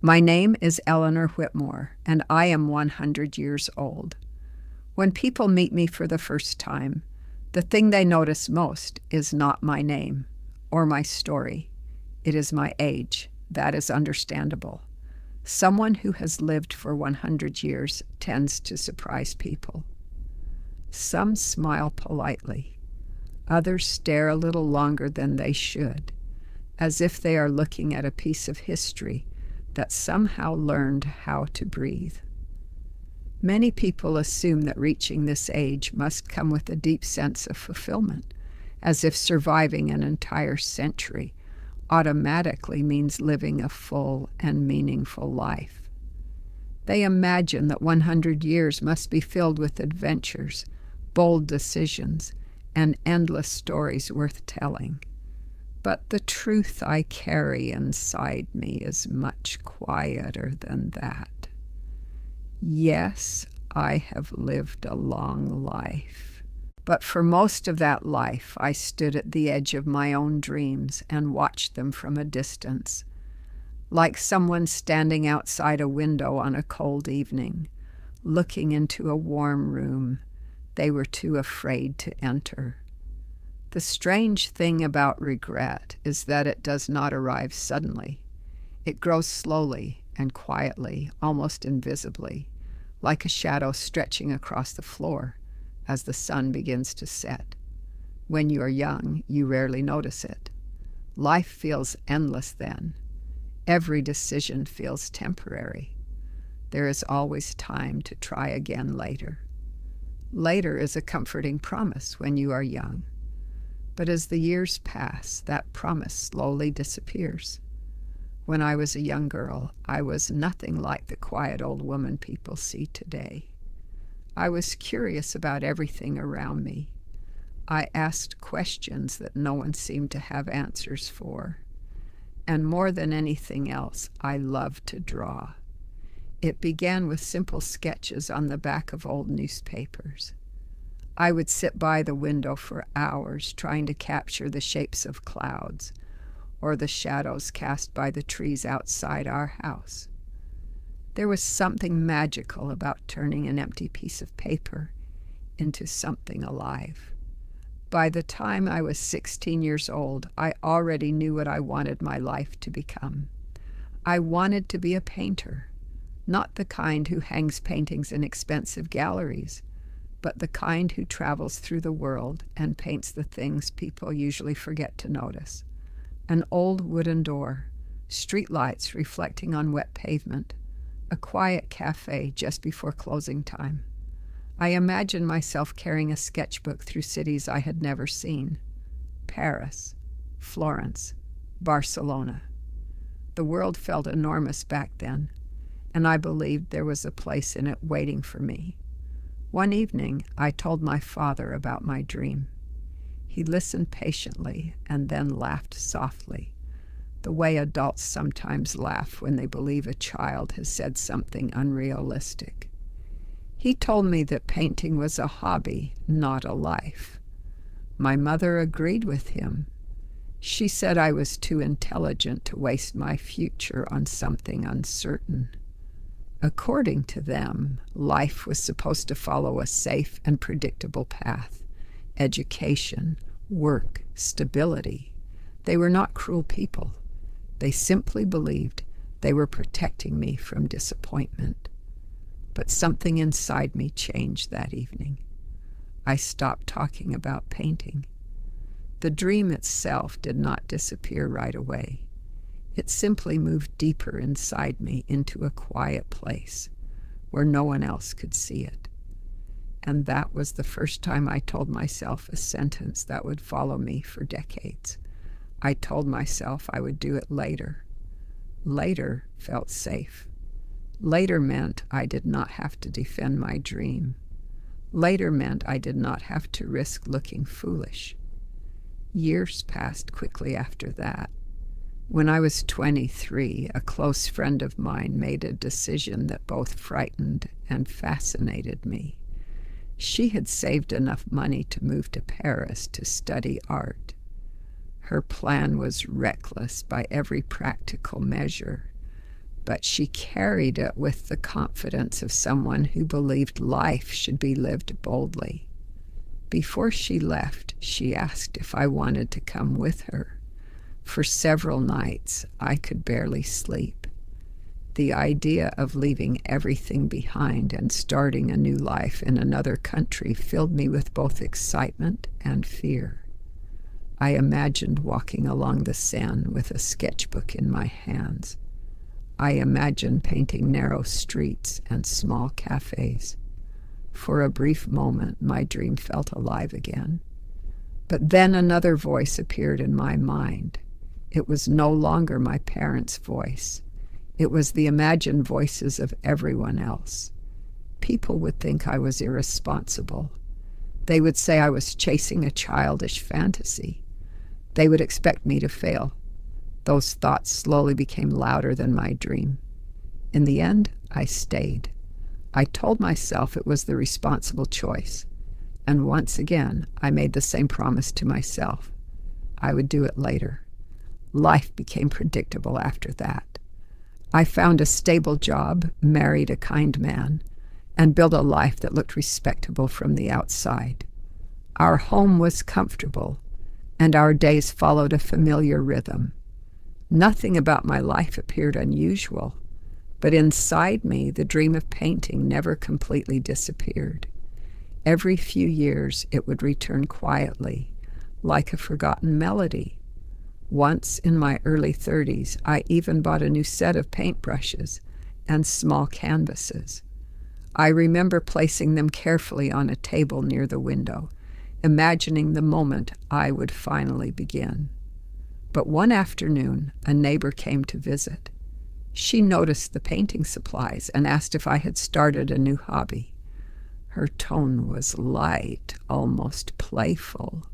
My name is Eleanor Whitmore, and I am 100 years old. When people meet me for the first time, the thing they notice most is not my name or my story. It is my age. That is understandable. Someone who has lived for 100 years tends to surprise people. Some smile politely. Others stare a little longer than they should, as if they are looking at a piece of history that somehow learned how to breathe. Many people assume that reaching this age must come with a deep sense of fulfillment, as if surviving an entire century automatically means living a full and meaningful life. They imagine that 100 years must be filled with adventures, bold decisions, and endless stories worth telling. But the truth I carry inside me is much quieter than that. Yes, I have lived a long life. But for most of that life, I stood at the edge of my own dreams and watched them from a distance, like someone standing outside a window on a cold evening, looking into a warm room they were too afraid to enter. The strange thing about regret is that it does not arrive suddenly. It grows slowly and quietly, almost invisibly, like a shadow stretching across the floor as the sun begins to set. When you are young, you rarely notice it. Life feels endless then. Every decision feels temporary. There is always time to try again later. Later is a comforting promise when you are young. But as the years pass, that promise slowly disappears. When I was a young girl, I was nothing like the quiet old woman people see today. I was curious about everything around me. I asked questions that no one seemed to have answers for. And more than anything else, I loved to draw. It began with simple sketches on the back of old newspapers. I would sit by the window for hours trying to capture the shapes of clouds or the shadows cast by the trees outside our house. There was something magical about turning an empty piece of paper into something alive. By the time I was 16 years old, I already knew what I wanted my life to become. I wanted to be a painter, not the kind who hangs paintings in expensive galleries, but the kind who travels through the world and paints the things people usually forget to notice. An old wooden door, street lights reflecting on wet pavement, a quiet cafe just before closing time. I imagined myself carrying a sketchbook through cities I had never seen. Paris, Florence, Barcelona. The world felt enormous back then, and I believed there was a place in it waiting for me. One evening, I told my father about my dream. He listened patiently and then laughed softly, the way adults sometimes laugh when they believe a child has said something unrealistic. He told me that painting was a hobby, not a life. My mother agreed with him. She said I was too intelligent to waste my future on something uncertain. According to them, life was supposed to follow a safe and predictable path. Education, work, stability. They were not cruel people. They simply believed they were protecting me from disappointment. But something inside me changed that evening. I stopped talking about painting. The dream itself did not disappear right away. It simply moved deeper inside me into a quiet place where no one else could see it. And that was the first time I told myself a sentence that would follow me for decades. I told myself I would do it later. Later felt safe. Later meant I did not have to defend my dream. Later meant I did not have to risk looking foolish. Years passed quickly after that. When I was 23, a close friend of mine made a decision that both frightened and fascinated me. She had saved enough money to move to Paris to study art. Her plan was reckless by every practical measure, but she carried it with the confidence of someone who believed life should be lived boldly. Before she left, she asked if I wanted to come with her. For several nights, I could barely sleep. The idea of leaving everything behind and starting a new life in another country filled me with both excitement and fear. I imagined walking along the Seine with a sketchbook in my hands. I imagined painting narrow streets and small cafes. For a brief moment, my dream felt alive again. But then another voice appeared in my mind. It was no longer my parents' voice. It was the imagined voices of everyone else. People would think I was irresponsible. They would say I was chasing a childish fantasy. They would expect me to fail. Those thoughts slowly became louder than my dream. In the end, I stayed. I told myself it was the responsible choice. And once again, I made the same promise to myself. I would do it later. Life became predictable after that. I found a stable job, married a kind man, and built a life that looked respectable from the outside. Our home was comfortable, and our days followed a familiar rhythm. Nothing about my life appeared unusual, but inside me, the dream of painting never completely disappeared. Every few years, it would return quietly, like a forgotten melody. Once in my early 30s, I even bought a new set of paintbrushes and small canvases. I remember placing them carefully on a table near the window, imagining the moment I would finally begin. But one afternoon, a neighbor came to visit. She noticed the painting supplies and asked if I had started a new hobby. Her tone was light, almost playful.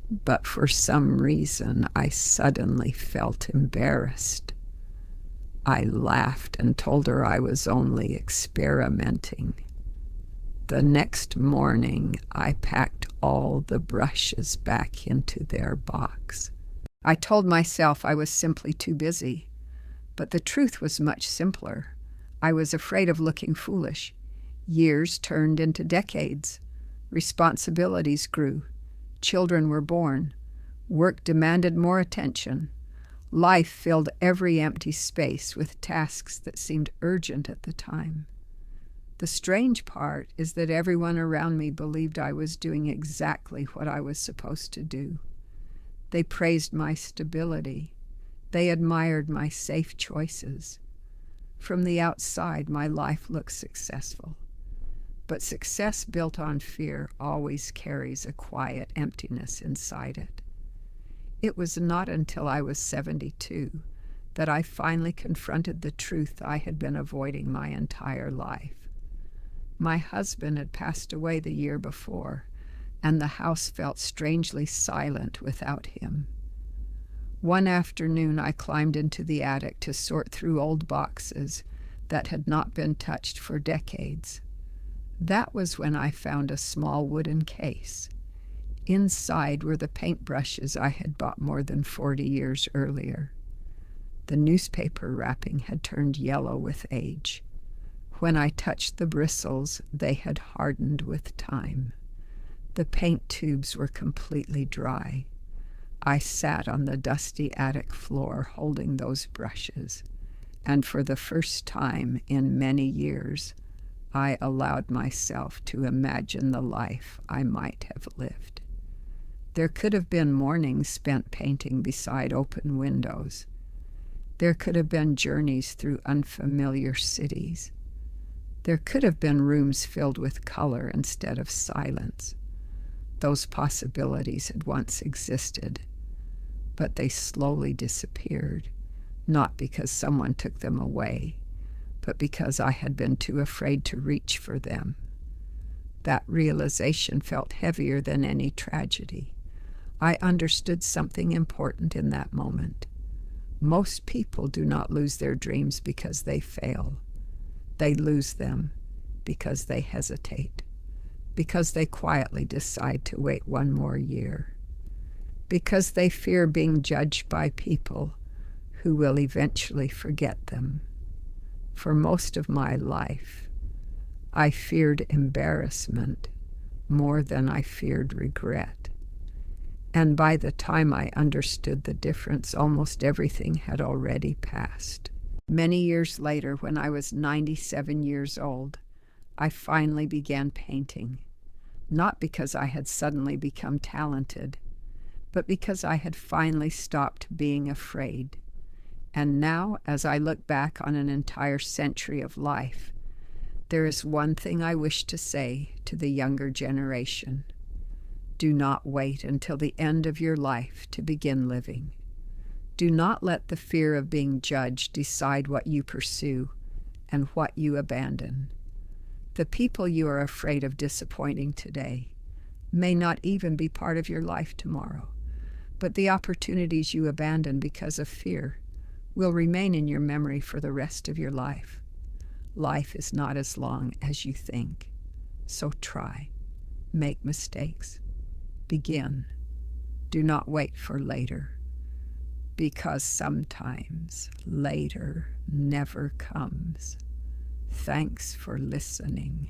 But for some reason, I suddenly felt embarrassed. I laughed and told her I was only experimenting. The next morning, I packed all the brushes back into their box. I told myself I was simply too busy, but the truth was much simpler. I was afraid of looking foolish. Years turned into decades. Responsibilities grew. Children were born. Work demanded more attention. Life filled every empty space with tasks that seemed urgent at the time. The strange part is that everyone around me believed I was doing exactly what I was supposed to do. They praised my stability. They admired my safe choices. From the outside, my life looked successful. But success built on fear always carries a quiet emptiness inside it. It was not until I was 72 that I finally confronted the truth I had been avoiding my entire life. My husband had passed away the year before, and the house felt strangely silent without him. One afternoon, I climbed into the attic to sort through old boxes that had not been touched for decades. That was when I found a small wooden case. Inside were the paintbrushes I had bought more than 40 years earlier. The newspaper wrapping had turned yellow with age. When I touched the bristles, they had hardened with time. The paint tubes were completely dry. I sat on the dusty attic floor holding those brushes, and for the first time in many years, I allowed myself to imagine the life I might have lived. There could have been mornings spent painting beside open windows. There could have been journeys through unfamiliar cities. There could have been rooms filled with color instead of silence. Those possibilities had once existed, but they slowly disappeared, not because someone took them away, but because I had been too afraid to reach for them. That realization felt heavier than any tragedy. I understood something important in that moment. Most people do not lose their dreams because they fail. They lose them because they hesitate, because they quietly decide to wait one more year, because they fear being judged by people who will eventually forget them. For most of my life, I feared embarrassment more than I feared regret. And by the time I understood the difference, almost everything had already passed. Many years later, when I was 97 years old, I finally began painting, not because I had suddenly become talented, but because I had finally stopped being afraid. And now, as I look back on an entire century of life, there is one thing I wish to say to the younger generation. Do not wait until the end of your life to begin living. Do not let the fear of being judged decide what you pursue and what you abandon. The people you are afraid of disappointing today may not even be part of your life tomorrow, but the opportunities you abandon because of fear will remain in your memory for the rest of your life. Life is not as long as you think. So try. Make mistakes. Begin. Do not wait for later, because sometimes later never comes. Thanks for listening.